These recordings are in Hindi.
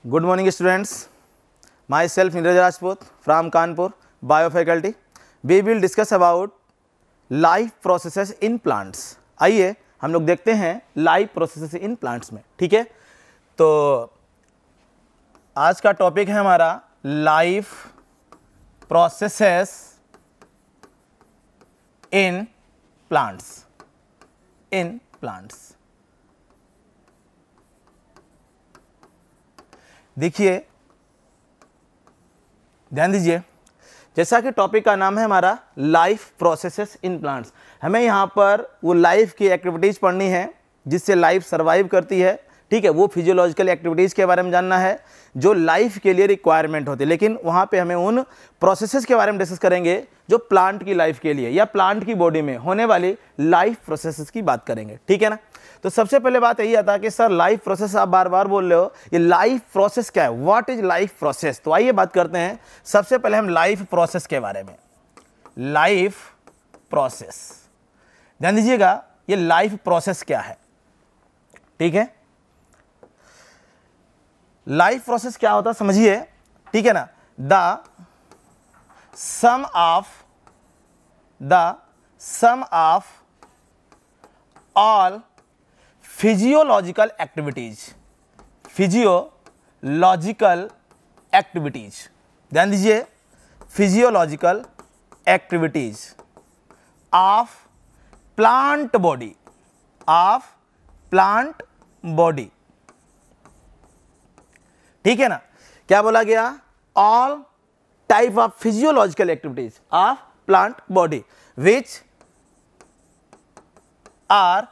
Good morning students. Myself Neeraj Rajput from Kanpur Bio Faculty. We will discuss about life processes in plants. आइए हम लोग देखते हैं लाइफ प्रोसेसेस इन प्लांट्स में. ठीक है, तो आज का टॉपिक है हमारा life processes in plants. In plants देखिए, ध्यान दीजिए, जैसा कि टॉपिक का नाम है हमारा लाइफ प्रोसेसेस इन प्लांट्स. हमें यहाँ पर वो लाइफ की एक्टिविटीज़ पढ़नी है जिससे लाइफ सर्वाइव करती है. ठीक है, वो फिजियोलॉजिकल एक्टिविटीज़ के बारे में जानना है जो लाइफ के लिए रिक्वायरमेंट होती है. लेकिन वहाँ पे हमें उन प्रोसेसेस के बारे में डिस्कस करेंगे जो प्लांट की लाइफ के लिए या प्लांट की बॉडी में होने वाली लाइफ प्रोसेसेस की बात करेंगे. ठीक है ना. तो सबसे पहले बात यही आता है कि सर लाइफ प्रोसेस आप बार बार बोल रहे हो, ये लाइफ प्रोसेस क्या है, व्हाट इज लाइफ प्रोसेस. तो आइए बात करते हैं सबसे पहले हम लाइफ प्रोसेस के बारे में. लाइफ प्रोसेस, ध्यान दीजिएगा, ये लाइफ प्रोसेस क्या है. ठीक है, लाइफ प्रोसेस क्या होता है समझिए. ठीक है ना. The sum of all physiological activities, ध्यान दीजिए, physiological activities of plant body. ठीक है ना. क्या बोला गया, all type of physiological activities of plant body which are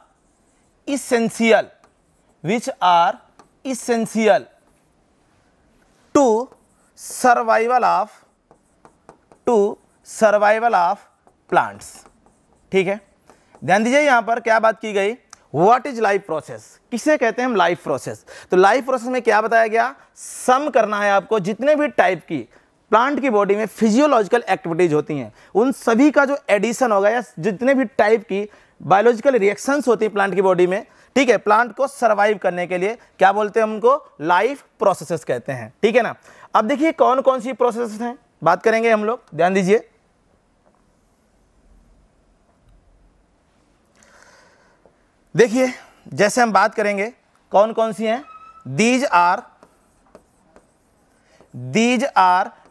essential to survival of plants. ठीक है, ध्यान दीजिए, यहां पर क्या बात की गई, व्हाट इज लाइफ प्रोसेस, किसे कहते हैं हम लाइफ प्रोसेस. तो लाइफ प्रोसेस में क्या बताया गया, सम करना है आपको जितने भी टाइप की प्लांट की बॉडी में फिजियोलॉजिकल एक्टिविटीज होती हैं उन सभी का जो एडिशन होगा या जितने भी टाइप की बायोलॉजिकल रिएक्शंस होती है प्लांट की बॉडी में. ठीक है, प्लांट को सर्वाइव करने के लिए क्या बोलते हैं, हम उनको लाइफ प्रोसेसेस कहते हैं. ठीक है ना. अब देखिए कौन कौन सी प्रोसेसेस हैं, बात करेंगे हम लोग. ध्यान दीजिए, देखिए जैसे हम बात करेंगे कौन कौन सी हैं. These are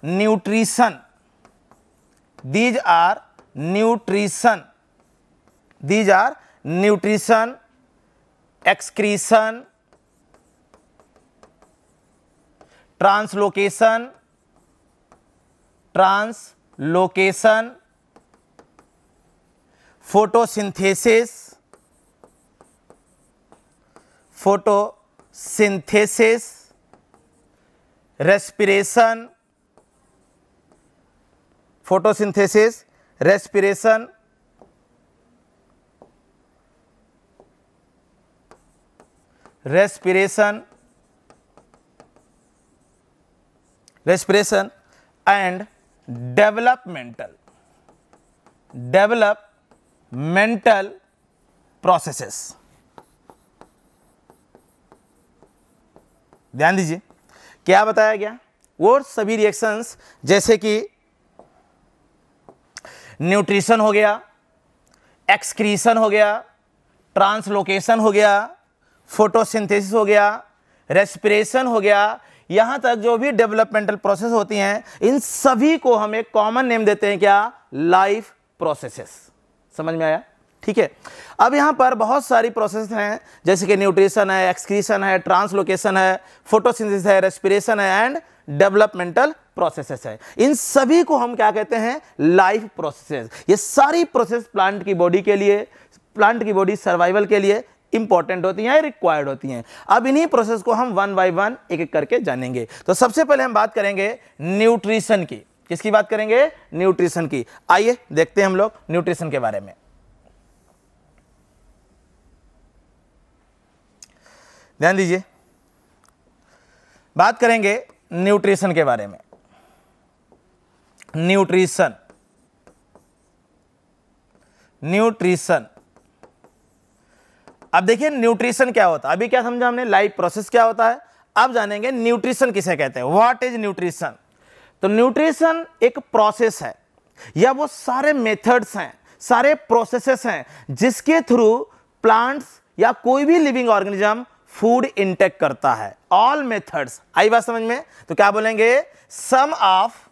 nutrition, excretion, translocation, photosynthesis, respiration, and developmental processes. ध्यान दीजिए, क्या बताया गया, वो सभी रिएक्शंस जैसे कि न्यूट्रिशन हो गया, एक्सक्रीशन हो गया, ट्रांसलोकेशन हो गया, फोटोसिंथेसिस हो गया, रेस्पिरेशन हो गया, यहां तक जो भी डेवलपमेंटल प्रोसेस होती हैं इन सभी को हम एक कॉमन नेम देते हैं, क्या, लाइफ प्रोसेसेस. समझ में आया. ठीक है, अब यहां पर बहुत सारी प्रोसेस हैं जैसे कि न्यूट्रिशन है, एक्सक्रीशन है, ट्रांसलोकेशन है, फोटोसिंथेसिस है, रेस्पिरेशन है एंड डेवलपमेंटल प्रोसेसेस है. इन सभी को हम क्या कहते हैं, लाइफ प्रोसेसेस. ये सारी प्रोसेस प्लांट की बॉडी के लिए, प्लांट की बॉडी सर्वाइवल के लिए इंपॉर्टेंट होती हैं, रिक्वायर्ड होती हैं. अब इन्हीं प्रोसेस को हम वन बाय वन एक एक करके जानेंगे. तो सबसे पहले हम बात करेंगे न्यूट्रिशन की. किसकी बात करेंगे, न्यूट्रिशन की. आइए देखते हैं हम लोग न्यूट्रिशन के बारे में. ध्यान दीजिए, बात करेंगे न्यूट्रिशन के बारे में. न्यूट्रिशन अब देखिए न्यूट्रिशन क्या होता है. अभी क्या समझा हमने, लाइफ प्रोसेस क्या होता है, अब जानेंगे न्यूट्रिशन किसे कहते हैं, व्हाट इज न्यूट्रिशन। तो न्यूट्रिशन एक प्रोसेस है या वो सारे मेथड्स हैं, सारे प्रोसेसेस हैं जिसके थ्रू प्लांट्स या कोई भी लिविंग ऑर्गेनिज्म फूड इंटेक करता है। ऑल मेथड्स, आई बात समझ में? तो क्या बोलेंगे, sum of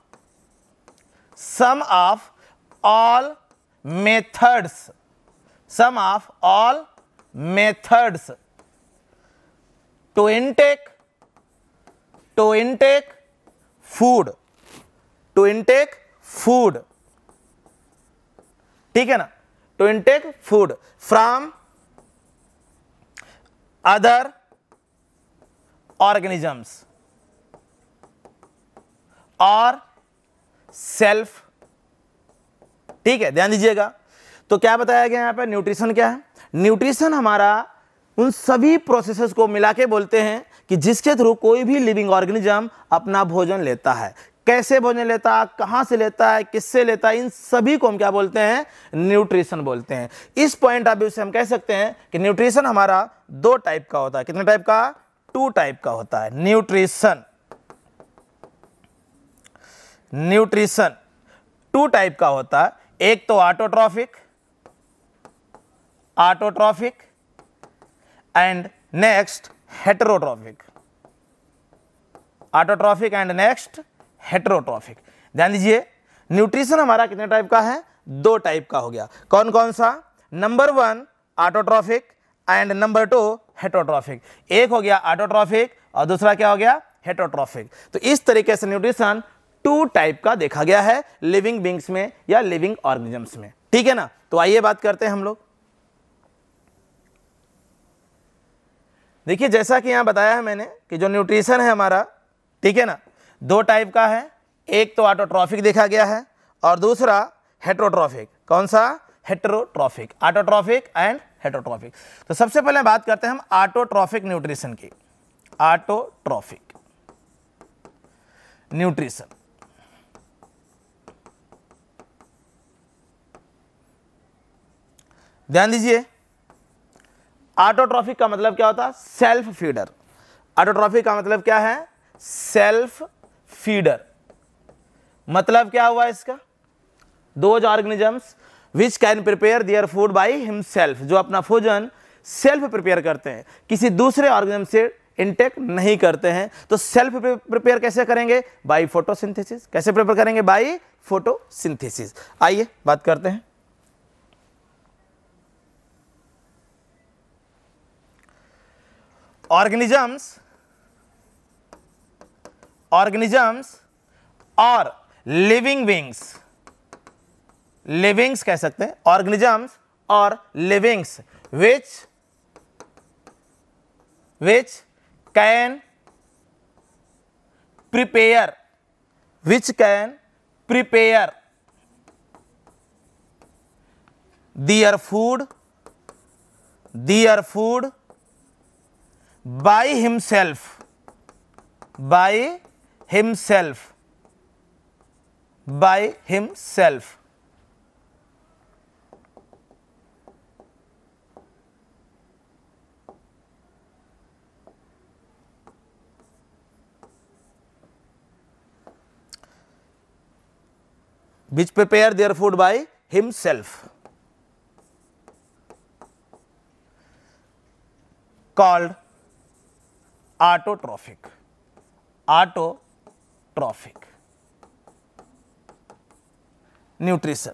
all methods, sum of all methods to intake food, to intake food, ठीक है ना, to intake food from other organisms और सेल्फ, ठीक है, ध्यान दीजिएगा। तो क्या बताया गया यहां पर, न्यूट्रिशन क्या है? न्यूट्रिशन हमारा उन सभी प्रोसेसेस को मिला के बोलते हैं कि जिसके थ्रू कोई भी लिविंग ऑर्गेनिज्म अपना भोजन लेता है। कैसे भोजन लेता है, कहां से लेता है, किससे लेता है, इन सभी को हम क्या बोलते हैं, न्यूट्रिशन बोलते हैं। इस पॉइंट ऑफ व्यू से हम कह सकते हैं कि न्यूट्रिशन हमारा दो टाइप का होता है। कितने टाइप का? टू टाइप का होता है न्यूट्रिशन। न्यूट्रिशन टू टाइप का होता है, एक तो autotrophic and next heterotrophic. Autotrophic and next heterotrophic. ध्यान दीजिए, न्यूट्रिशन हमारा कितने टाइप का है? दो टाइप का हो गया। कौन कौन सा? Number 1 autotrophic and number 2 heterotrophic. एक हो गया ऑटोट्रॉफिक और दूसरा क्या हो गया? हेटेरोट्रॉफिक। तो इस तरीके से न्यूट्रिशन टू टाइप का देखा गया है लिविंग बींग्स में या लिविंग ऑर्गेनिजम्स में, ठीक है ना। तो आइए बात करते हैं हम लोग। देखिए, जैसा कि यहां बताया है मैंने कि जो न्यूट्रिशन है हमारा, ठीक है ना, दो टाइप का है। एक तो ऑटोट्रॉफिक देखा गया है और दूसरा हेटेरोट्रॉफिक। कौन सा? हेटेरोट्रॉफिक। Autotrophic and heterotrophic. तो सबसे पहले बात करते हैं हम ऑटोट्रॉफिक न्यूट्रिशन की। ऑटोट्रॉफिक न्यूट्रिशन, ध्यान दीजिए, ऑटोट्रॉफिक का मतलब क्या होता है? Self feeder. ऑटोट्रॉफिक का मतलब क्या है? Self feeder. मतलब क्या हुआ इसका? Those organisms which can prepare their food by himself, जो अपना भोजन सेल्फ प्रिपेयर करते हैं, किसी दूसरे ऑर्गेनिज्म से इंटेक नहीं करते हैं। तो सेल्फ प्रिपेयर कैसे करेंगे? By photosynthesis. कैसे प्रिपेयर करेंगे? By photosynthesis. आइए बात करते हैं। ऑर्गेनिजम्स और लिविंग बींग्स, लिविंग्स कह सकते हैं, ऑर्गेनिजम्स और livings which can prepare their food by himself, which prepare their food by himself, called autotrophic nutrition.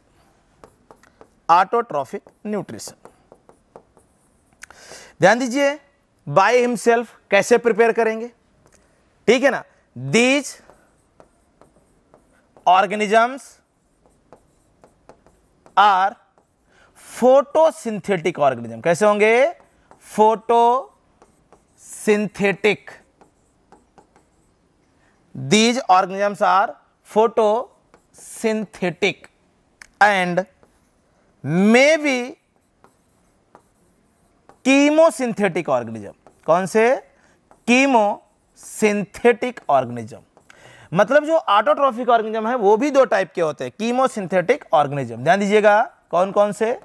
Autotrophic nutrition, ध्यान दीजिए, बाय हिमसेल्फ कैसे प्रिपेयर करेंगे, ठीक है ना। These organisms are photosynthetic organism. कैसे होंगे? Photosynthetic. These organisms are photosynthetic and may be chemosynthetic organism। कौन से? Chemosynthetic organism. मतलब जो ऑटोट्रॉफिक ऑर्गेनिज्म है वो भी दो टाइप के होते हैं, कीमोसिंथेटिक ऑर्गेनिज्म। ध्यान दीजिएगा, कौन कौन से?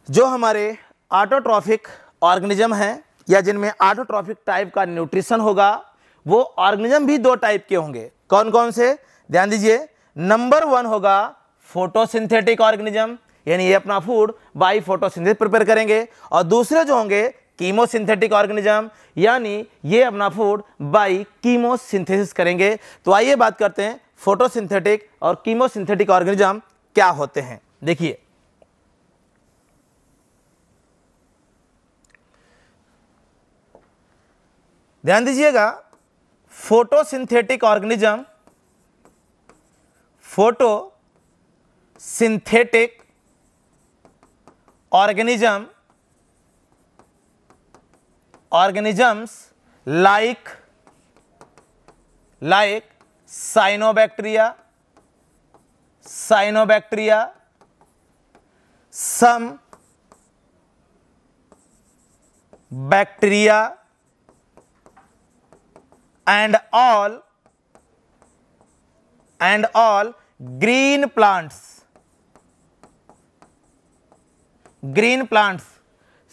जो हमारे ऑटोट्रॉफिक ऑर्गेनिज्म हैं या जिनमें ऑटोट्रॉफिक टाइप का न्यूट्रिशन होगा, वो ऑर्गेनिज्म भी दो टाइप के होंगे। कौन कौन से, ध्यान दीजिए। नंबर 1 होगा फोटोसिंथेटिक ऑर्गेनिज्म, यानी ये अपना फूड बाय फोटोसिंथेसिस प्रिपेयर करेंगे, और दूसरे जो होंगे कीमोसिंथेटिक ऑर्गेनिज्म, यानी ये अपना फूड बाय कीमोसिंथेसिस करेंगे। तो आइए बात करते हैं फोटोसिंथेटिक और कीमोसिंथेटिक ऑर्गेनिज्म क्या होते हैं। देखिए, ध्यान दीजिएगा, photosynthetic organism, photosynthetic organisms like cyanobacteria, some bacteria and all green plants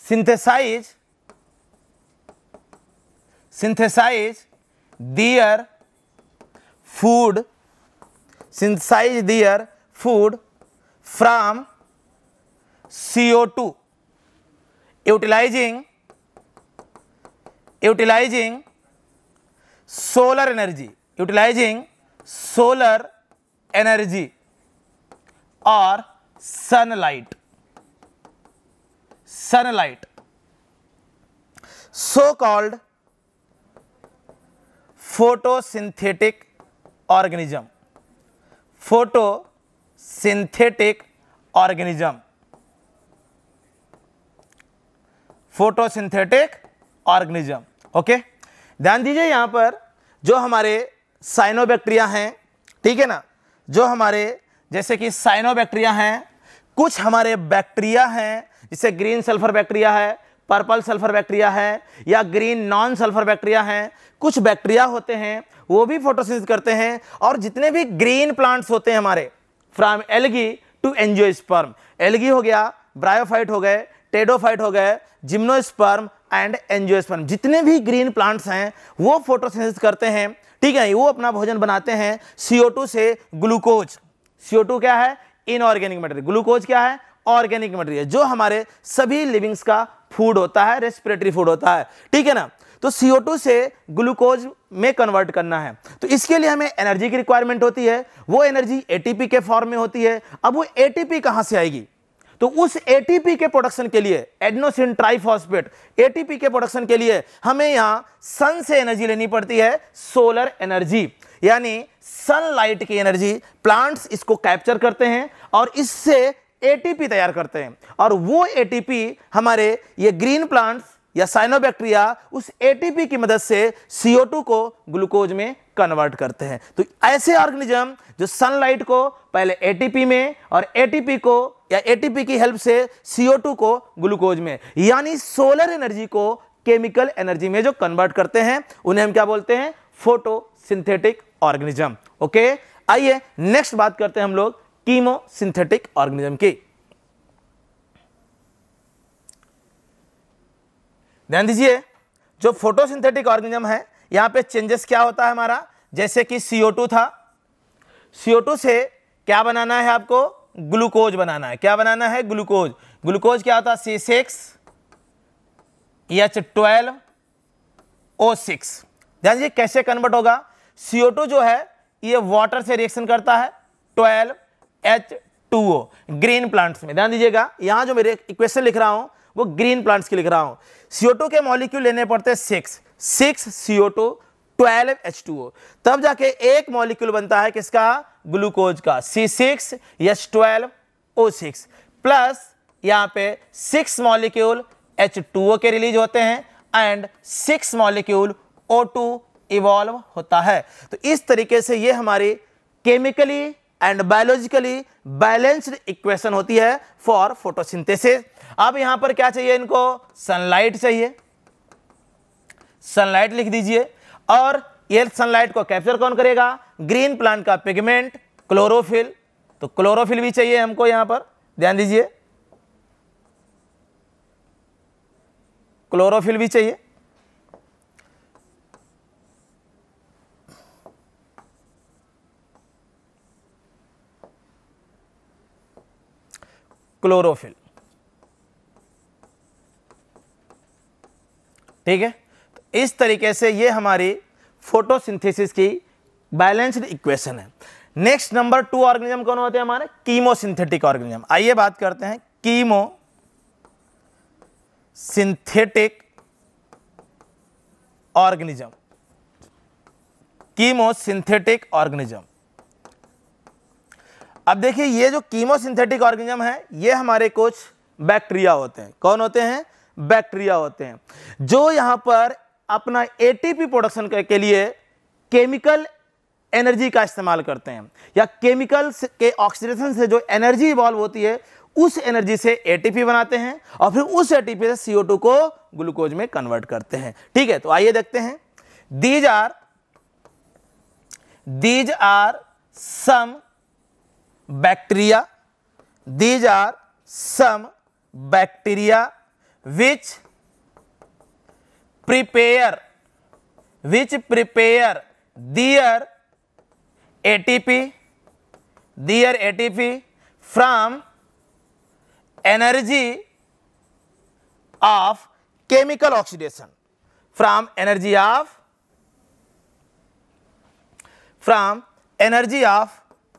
synthesize their food from CO2 utilizing solar energy or sunlight, so called photosynthetic organism, okay. ध्यान दीजिए, यहां पर जो हमारे साइनोबैक्टीरिया हैं, ठीक है ना, जो हमारे जैसे कि साइनोबैक्टीरिया हैं, कुछ हमारे बैक्टीरिया हैं, जैसे ग्रीन सल्फर बैक्टीरिया है, पर्पल सल्फर बैक्टीरिया है, या ग्रीन नॉन सल्फर बैक्टीरिया हैं। कुछ बैक्टीरिया होते हैं वो भी फोटोसिंथेसिस करते हैं। और जितने भी ग्रीन प्लांट्स होते हैं हमारे, from algae to angiosperm, algae हो गया, ब्रायोफाइट हो गए, टेडोफाइट हो गए, जिम्नोस्पर्म एंड एंजियोस्पर्म, जितने भी ग्रीन प्लांट्स हैं वो फोटोसिंथेसिस करते हैं, ठीक है। वो अपना भोजन बनाते हैं CO2 से ग्लूकोज। CO2 क्या है, इनऑर्गेनिक मटेरियल, ग्लूकोज क्या है, ऑर्गेनिक मटेरियल, जो हमारे सभी लिविंग्स का फूड होता है, रेस्पिरेटरी फूड होता है, ठीक है ना। तो CO2 से ग्लूकोज में कन्वर्ट करना है, तो इसके लिए हमें एनर्जी की रिक्वायरमेंट होती है। वो एनर्जी ATP के फॉर्म में होती है। अब वो ATP कहां से आएगी, तो उस ATP के प्रोडक्शन के लिए, एडेनोसिन ट्राइफॉस्फेट ATP के प्रोडक्शन के लिए हमें यहां सन से एनर्जी लेनी पड़ती है, सोलर एनर्जी, यानी सनलाइट की एनर्जी। प्लांट्स इसको कैप्चर करते हैं और इससे ATP तैयार करते हैं, और वो ATP हमारे ये ग्रीन प्लांट्स या साइनोबैक्टीरिया उस ATP की मदद से CO2 को ग्लूकोज में कन्वर्ट करते हैं। तो ऐसे ऑर्गेनिज्म जो सनलाइट को पहले ATP में और ATP को या ATP की हेल्प से CO2 को ग्लूकोज में, यानी सोलर एनर्जी को केमिकल एनर्जी में जो कन्वर्ट करते हैं, उन्हें हम क्या बोलते हैं, फोटोसिंथेटिक ऑर्गेनिज्म। ओके, आइए नेक्स्ट बात करते हैं हम लोग कीमोसिंथेटिक ऑर्गेनिज्म की। ध्यान दीजिए, जो फोटोसिंथेटिक ऑर्गेनिज्म है, यहां पे चेंजेस क्या होता है हमारा, जैसे कि CO2 था, CO2 से क्या बनाना है आपको, ग्लूकोज बनाना है। क्या बनाना है, ग्लूकोज। ग्लूकोज क्या होता है, C6H12O6। ध्यान दीजिए कैसे कन्वर्ट होगा, CO2 जो है ये वाटर से रिएक्शन करता है 12H2O ग्रीन प्लांट्स में। ध्यान दीजिएगा, यहां जो मेरे इक्वेशन लिख रहा हूं वो ग्रीन प्लांट्स की लिख रहा हूं। CO2 के मॉलिक्यूल लेने पड़ते हैं 6 CO2 12H2O, तब जाके एक मॉलिक्यूल बनता है किसका, ग्लूकोज का, C6H12O6 प्लस यहां पे 6 मॉलिक्यूल H2O के रिलीज होते हैं एंड 6 मॉलिक्यूल O2 इवॉल्व होता है। तो इस तरीके से ये हमारी chemically and biologically balanced equation होती है फॉर फोटोसिंथेसिस। अब यहां पर क्या चाहिए इनको, सनलाइट चाहिए, सनलाइट लिख दीजिए। और ये सनलाइट को कैप्चर कौन करेगा, ग्रीन प्लांट का पिगमेंट क्लोरोफिल, तो क्लोरोफिल भी चाहिए हमको यहां पर। ध्यान दीजिए, क्लोरोफिल भी चाहिए, क्लोरोफिल। ठीक है, तो इस तरीके से ये हमारी फोटोसिंथेसिस की बैलेंस्ड इक्वेशन है। नेक्स्ट नंबर 2 ऑर्गेनिज्म कौन होते हैं हमारे? Chemosynthetic organism. आइए बात करते हैं कीमोसिंथेटिक ऑर्गेनिज्म। कीमोसिंथेटिक ऑर्गेनिज्म, अब देखिए ये जो कीमोसिंथेटिक ऑर्गेनिज्म है ये हमारे कुछ बैक्टीरिया होते हैं। कौन होते हैं? बैक्टीरिया होते हैं, जो यहां पर अपना एटीपी प्रोडक्शन के लिए केमिकल एनर्जी का इस्तेमाल करते हैं, या केमिकल के ऑक्सीडेशन से जो एनर्जी इवॉल्व होती है उस एनर्जी से एटीपी बनाते हैं और फिर उस एटीपी से CO2 को ग्लूकोज में कन्वर्ट करते हैं। ठीक है, तो आइए देखते हैं। These are some bacteria, these are some bacteria which prepare their ATP from energy of chemical oxidation, from energy of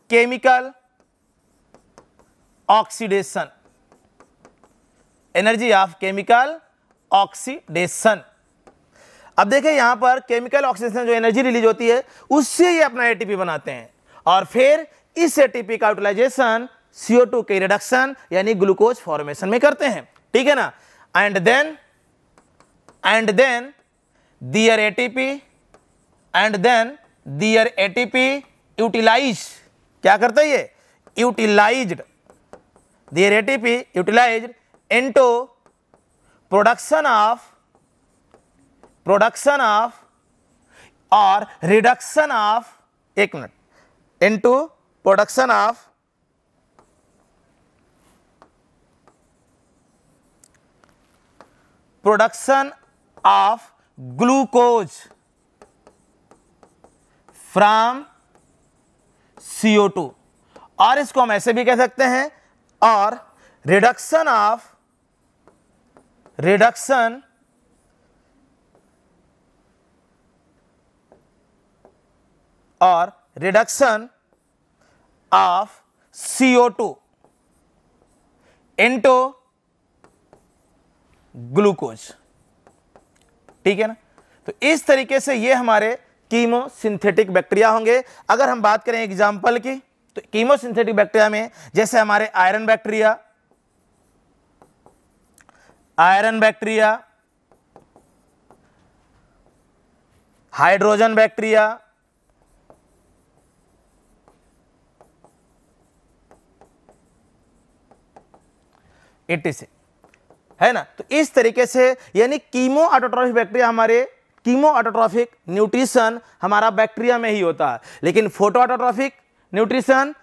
chemical oxidation, energy of chemical oxidation. अब देखिए यहां पर केमिकल ऑक्सीडेशन जो एनर्जी रिलीज होती है उससे ये अपना एटीपी बनाते हैं और फिर इस एटीपी का यूटिलाइजेशन CO2 के रिडक्शन यानी ग्लूकोज फॉर्मेशन में करते हैं। ठीक है ना, and then their ATP utilize, क्या करता है ये? Utilized, their ATP utilized into production of or reduction of, एक minute, into production of glucose from CO2, और इसको हम ऐसे भी कह सकते हैं, और reduction of CO2 into glucose. ठीक है ना, तो इस तरीके से ये हमारे कीमोसिंथेटिक बैक्टीरिया होंगे। अगर हम बात करें एग्जाम्पल की, तो कीमोसिंथेटिक बैक्टीरिया में जैसे हमारे iron bacteria, hydrogen bacteria, etc है ना। तो इस तरीके से यानी कीमो ऑटोट्रॉफिक बैक्टीरिया, हमारे कीमो ऑटोट्रॉफिक न्यूट्रिशन हमारा बैक्टीरिया में ही होता है, लेकिन फोटो ऑटोट्रॉफिक न्यूट्रिशन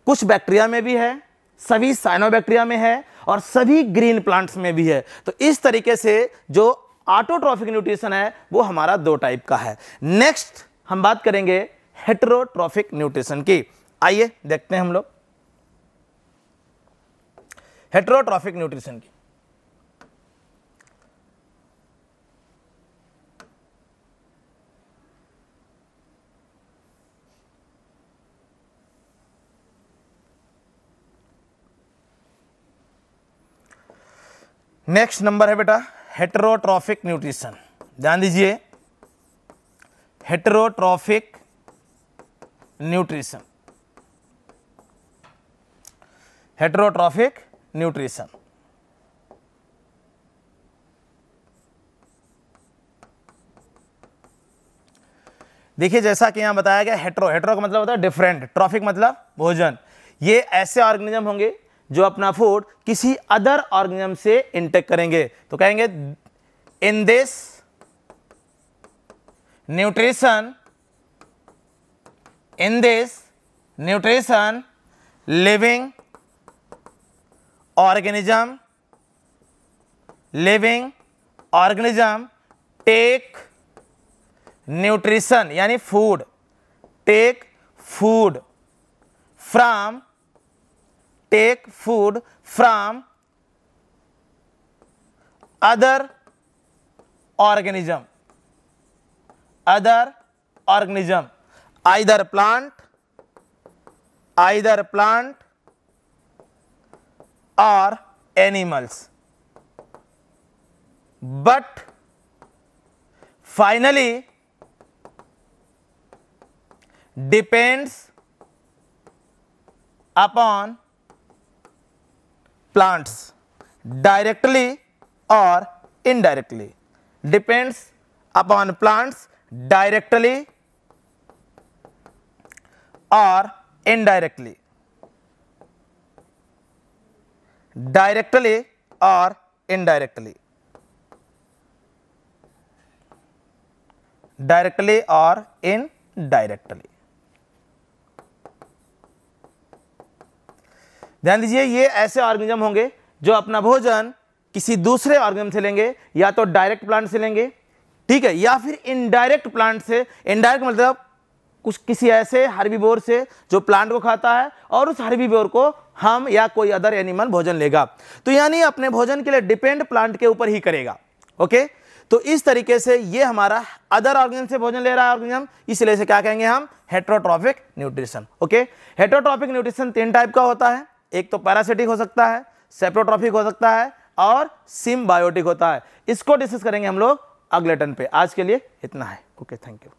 कुछ बैक्टीरिया में भी है, सभी साइनोबैक्टीरिया में है और सभी ग्रीन प्लांट्स में भी है। तो इस तरीके से जो ऑटोट्रॉफिक न्यूट्रिशन है वो हमारा 2 टाइप का है। नेक्स्ट हम बात करेंगे हेटेरोट्रॉफिक न्यूट्रिशन की। आइए देखते हैं हम लोग हेटेरोट्रॉफिक न्यूट्रिशन की। नेक्स्ट नंबर है बेटा हेटेरोट्रॉफिक न्यूट्रिशन। ध्यान दीजिए, हेटेरोट्रॉफिक न्यूट्रिशन, हेटेरोट्रॉफिक न्यूट्रिशन। देखिए जैसा कि यहां बताया गया, हेटेरो का मतलब होता है डिफरेंट, ट्रॉफिक मतलब भोजन। ये ऐसे ऑर्गेनिज्म होंगे जो अपना फूड किसी अदर ऑर्गेनिज्म से इंटेक करेंगे। तो कहेंगे in this nutrition living organism take nutrition यानी take food from take food from other organism, either plant or animals, but finally depends upon plants directly or indirectly, depends upon plants directly or indirectly, directly or indirectly, directly or indirectly। ध्यान दीजिए, ये ऐसे ऑर्गेनिज्म होंगे जो अपना भोजन किसी दूसरे ऑर्गेनिज्म से लेंगे, या तो डायरेक्ट प्लांट से लेंगे, ठीक है, या फिर इनडायरेक्ट प्लांट से। इनडायरेक्ट मतलब कुछ किसी ऐसे हर्बीवोर से जो प्लांट को खाता है और उस हर्बीवोर को हम या कोई अदर एनिमल भोजन लेगा, तो यानी अपने भोजन के लिए डिपेंड प्लांट के ऊपर ही करेगा। ओके, तो इस तरीके से ये हमारा अदर ऑर्गेनिज्म से भोजन ले रहा है ऑर्गेनिज्म, इसलिए से क्या कहेंगे हम, heterotrophic nutrition. Okay, heterotrophic nutrition 3 type का होता है, एक तो पैरासिटिक हो सकता है, सेप्रोट्रॉफिक हो सकता है और सिम्बायोटिक होता है। इसको डिस्कस करेंगे हम लोग अगले टर्न पे। आज के लिए इतना है। Okay, thank you.